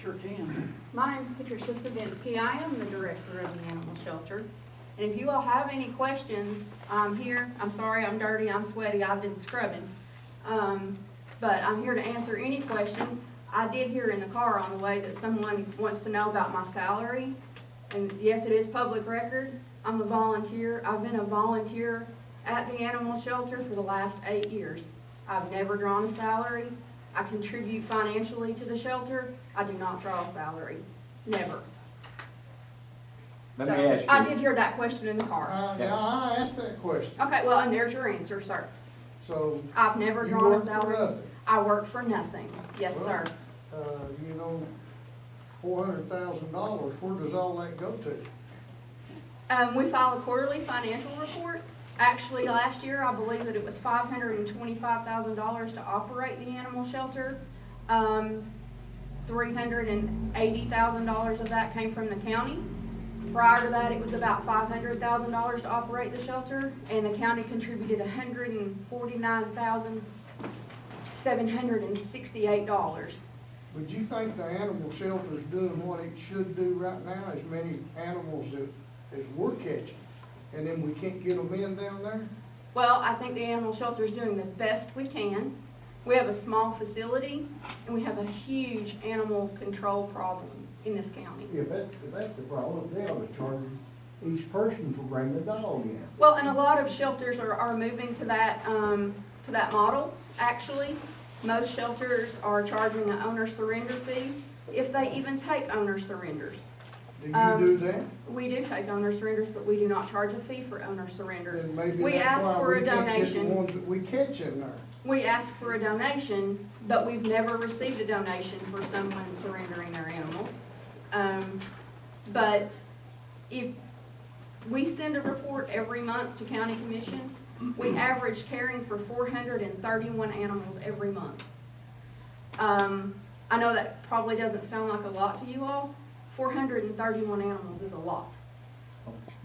Sure can. My name is Patricia Savinsky. I am the director of the animal shelter. And if you all have any questions, I'm here. I'm sorry, I'm dirty, I'm sweaty, I've been scrubbing. But I'm here to answer any questions. I did hear in the car on the way that someone wants to know about my salary. And yes, it is public record. I'm a volunteer. I've been a volunteer at the animal shelter for the last 8 years. I've never drawn a salary. I contribute financially to the shelter. I do not draw a salary. Never. Let So, me ask you. I did hear that question in the car. Now, I asked that question, Okay, well, and there's your answer, sir. so I've never you drawn a work for salary. nothing. I work for nothing. Yes, Well, sir. You know, $400,000, where does all that go to? We file a quarterly financial report. Actually, last year, I believe that it was $525,000 to operate the animal shelter. $380,000 of that came from the county. Prior to that, it was about $500,000 to operate the shelter, and the county contributed $149,768. Would you think the animal shelter's doing what it should do right now, as many animals as we're catching? And then we can't get them in down there? Well, I think the animal shelter is doing the best we can. We have a small facility, and we have a huge animal control problem in this county. If that's the problem, they ought to charge each person for bringing a dog in. Well, and a lot of shelters are moving to that model, actually. Most shelters are charging an owner surrender fee, if they even take owner surrenders. Do you do that? We do take owner surrenders, but we do not charge a fee for owner surrender. Then maybe We that's ask why for a we can't get the donation. ones that we catch in there. We ask for a donation, but we've never received a donation for someone surrendering their animals. But if we send a report every month to county commission, we average caring for 431 animals every month. I know that probably doesn't sound like a lot to you all. 431 animals is a lot.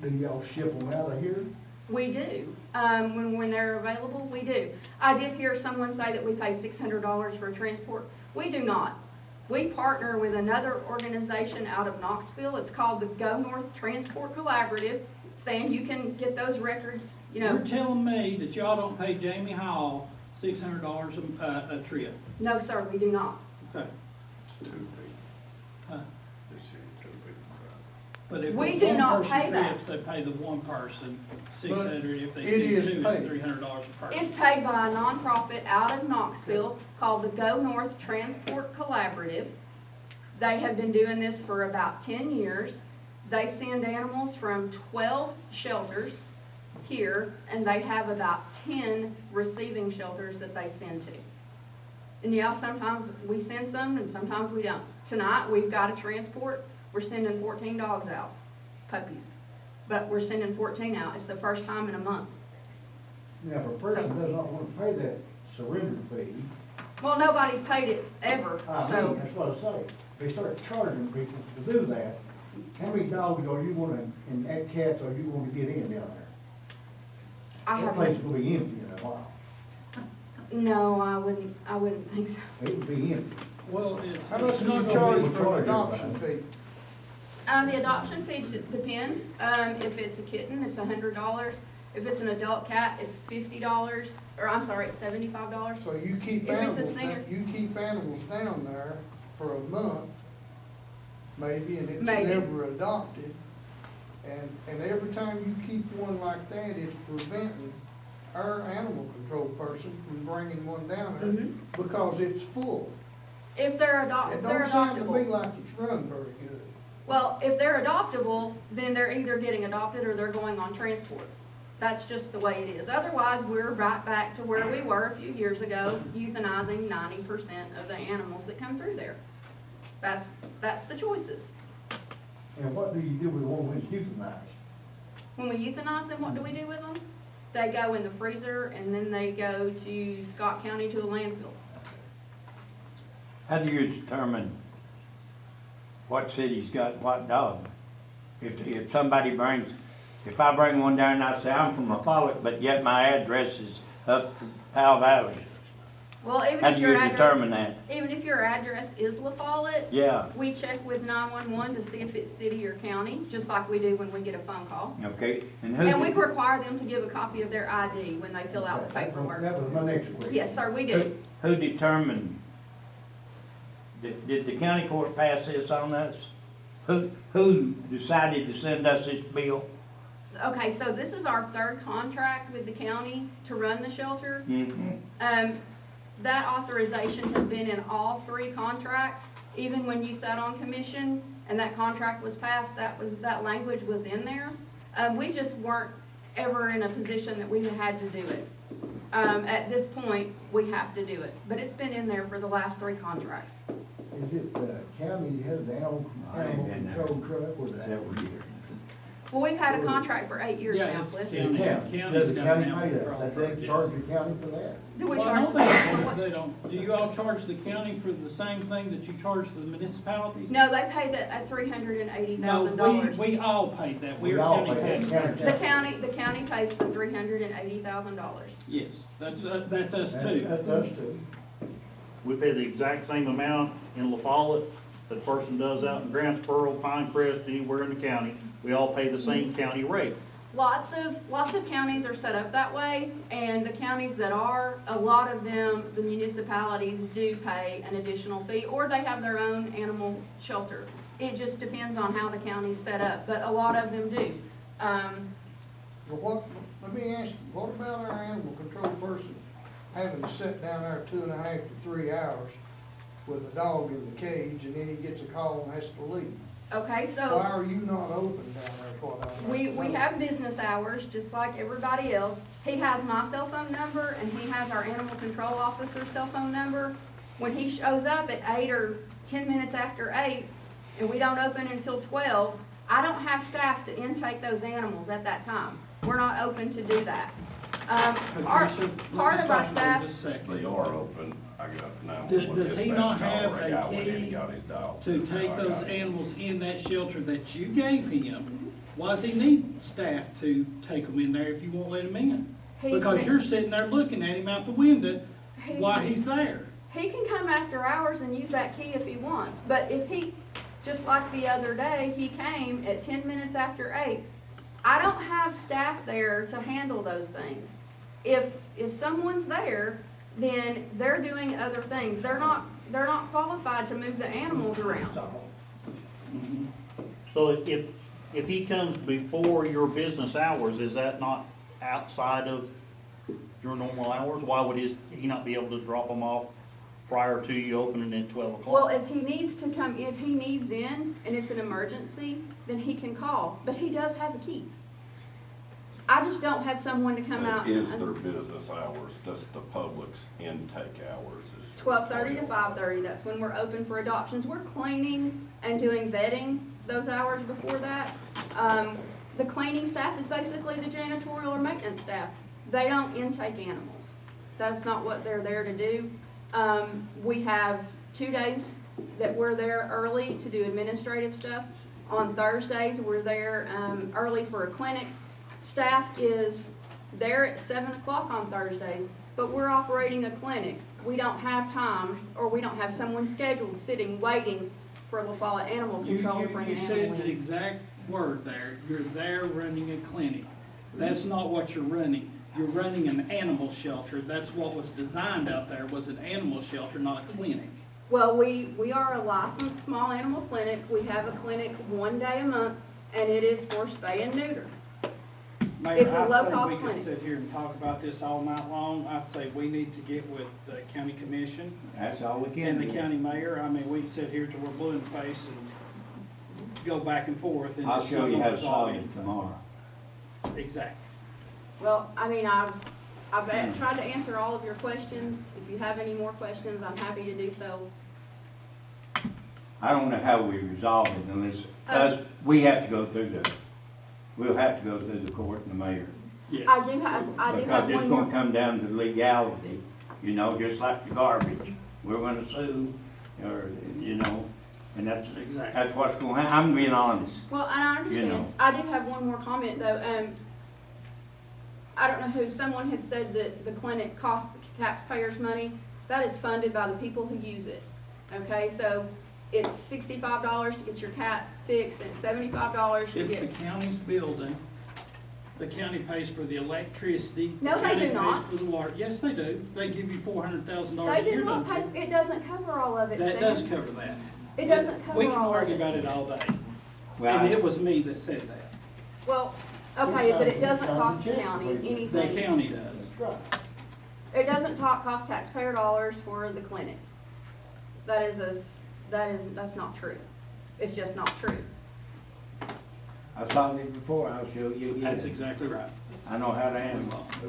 Do y'all ship them out of here? We do. When they're available, we do. I did hear someone say that we pay $600 for transport. We do not. We partner with another organization out of Knoxville. It's called the Go North Transport Collaborative. Stan, you can get those records, you know. You're telling me that y'all don't pay Jamie Hall $600 a trip? No, sir, we do not. Okay. It's 2 people. Huh. They send 2 people. But if We it's do one not person pay that. trips, they pay the one person $600. If they it send is two, paid. it's $300 a person. It's paid by a nonprofit out of Knoxville called the Go North Transport Collaborative. They have been doing this for about 10 years. They send animals from 12 shelters here, and they have about 10 receiving shelters that they send to. And yeah, sometimes we send some and sometimes we don't. Tonight, we've got a transport. We're sending 14 dogs out, puppies. But we're sending 14 out. It's the first time in a month. Now, if a person does not want to pay that surrender fee, Well, nobody's paid it ever, I mean, so. that's what I say. They start charging people to do that. How many dogs are you gonna, and cats are you going to get in down there? I That place haven't, will be empty in a while. no, I wouldn't think so. It will be empty. Well, it's. How much it's do not you gonna charge be- for an adoption fee? The adoption fee depends. If it's a kitten, it's $100. If it's an adult cat, it's $50, or I'm sorry, it's $75. So you keep If it's a animals, senior- you keep animals down there for a month, maybe, and it's Maybe. never adopted. And every time you keep one like that, it's preventing our animal control person from bringing one down there Mhm. because it's full. If they're It they're don't sound to me adoptable. like it's run very good. Well, if they're adoptable, then they're either getting adopted or they're going on transport. That's just the way it is. Otherwise, we're right back to where we were a few years ago, euthanizing 90% of the animals that come through there. That's the choices. And what do you do with one when it's euthanized? When we euthanize them, what do we do with them? They go in the freezer and then they go to Scott County to a landfill. How do you determine what city's got what dog? If somebody brings, if I bring one down and I say, I'm from McCulloch, but yet my address is up to Powell Valley, Well, even How if do your you address, determine that? even if your address is La Follette, Yeah, we check with 911 to see if it's city or county, just like we do when we get a phone call. okay, and And we who, require them to give a copy of their ID when they fill out the paperwork. That was my next question. Yes, sir, we do. who determined? Did the county court pass this on us? Who decided to send us this bill? Okay, so this is our third contract with the county to run the shelter. Mhm. That authorization has been in all three contracts, even when you sat on commission and that contract was passed, that language was in there. We just weren't ever in a position that we had to do it. At this point, we have to do it, but it's been in there for the last three contracts. Is it the county that has the animal I ain't been there. control truck or the? Several years. Well, we've had a contract for 8 years Yeah, now, it's Cliff. county. The County's Does the got county an pay animal that? control That truck, they yeah. charge the county for that? Do we Well, charge no, the they don't. Do you all charge the county for the same thing that you charge the municipalities? No, they pay that at $380,000. No, we all paid that. We We're all county pay county. that. The county pays the $380,000. Yes, that's us That's too. us too. We pay the exact same amount in La Follette that the person does out in Grantsboro, Pinecrest, anywhere in the county. We all pay the same county rate. Lots of counties are set up that way, and the counties that are, a lot of them, the municipalities do pay an additional fee, or they have their own animal shelter. It just depends on how the county's set up, but a lot of them do. But let me ask you, what about our animal control person having to sit down there 2.5 to 3 hours with a dog in the cage, and then he gets a call and has to leave? Okay, Why so are you not open down there, is what I'm we asking. have business hours, just like everybody else. He has my cell phone number, and he has our animal control officer's cell phone number. When he shows up at 8 or 10 minutes after 8, and we don't open until 12, I don't have staff to intake those animals at that time. We're not open to do that. Part Patricia, part of our let me stop you staff, just a second. They are open. I got now. Does he not have a Got one in, key got his dog. To take Now I those got it. animals in that shelter that you gave him, why does he need staff to take them in there if you won't let him in? He's Because been- you're sitting there looking at him out the window he's while been- he's there. he can come after hours and use that key if he wants, but if he, just like the other day, he came at 10 minutes after 8, I don't have staff there to handle those things. If someone's there, then they're doing other things. They're not qualified to move the animals around. So if he comes before your business hours, is that not outside of your normal hours? Why would he not be able to drop them off prior to you opening at 12 Well, o'clock? if he needs to come, if he needs in and it's an emergency, then he can call, but he does have a key. I just don't have someone to come out. That is their business hours, that's the public's intake hours. is 12:30 to 5:30, that's when we're open for adoptions. We're cleaning and doing vetting those hours before that. The cleaning staff is basically the janitorial or maintenance staff. They don't intake animals. That's not what they're there to do. We have 2 days that we're there early to do administrative stuff. On Thursdays, we're there early for a clinic. Staff is there at 7 o'clock on Thursdays, but we're operating a clinic. We don't have time, or we don't have someone scheduled sitting, waiting for La Follette Animal Control to bring You an said animal the in. exact word there, you're there running a clinic. That's not what you're running. You're running an animal shelter. That's what was designed out there, was an animal shelter, not a clinic. Well, we are a licensed small animal clinic. We have a clinic 1 day a month, and it is for spay and neuter. Mayor, It's a I say low-cost we could clinic. sit here and talk about this all night long. I'd say we need to get with the county commission That's all we can and the do. county mayor. I mean, we'd sit here till we're blue in the face and go back and forth and I'll it's show not you gonna how to resolve solve it anything. tomorrow. Mm. Exactly. Well, I mean, I've tried to answer all of your questions. If you have any more questions, I'm happy to do so. I don't know how we resolve it unless we have to go through we'll have to go through the court and the mayor. Yes. I do have Because it's one gonna more. come down to legality, just like the garbage. We're gonna sue, or, and that's Exactly. what's going, I'm being honest. Well, and I understand. know. I do have one more comment though. I don't know who, someone had said that the clinic costs the taxpayers money. That is funded by the people who use it. Okay, so it's $65 to get your cat fixed, and it's $75 to It's the get. county's building. The county pays for the electricity. The No, they county do not. pays for the water. Yes, they do. They give you $400,000 They a year, do not don't pay, you? it doesn't cover all of it, That does Stan. cover that. It doesn't cover We can all of argue it. about it all day. Well, And it was me that said that. Well, okay, but it doesn't cost the county The anything. county does. That's right. It doesn't cost taxpayer dollars for the clinic. That's not true. It's just not true. I saw this before, I'll show you again. That's exactly right. I know how to handle it.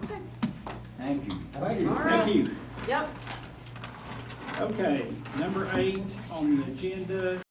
Okay. Thank you. Thank you. All right. Thank you. Yep. Okay, number 8 on the agenda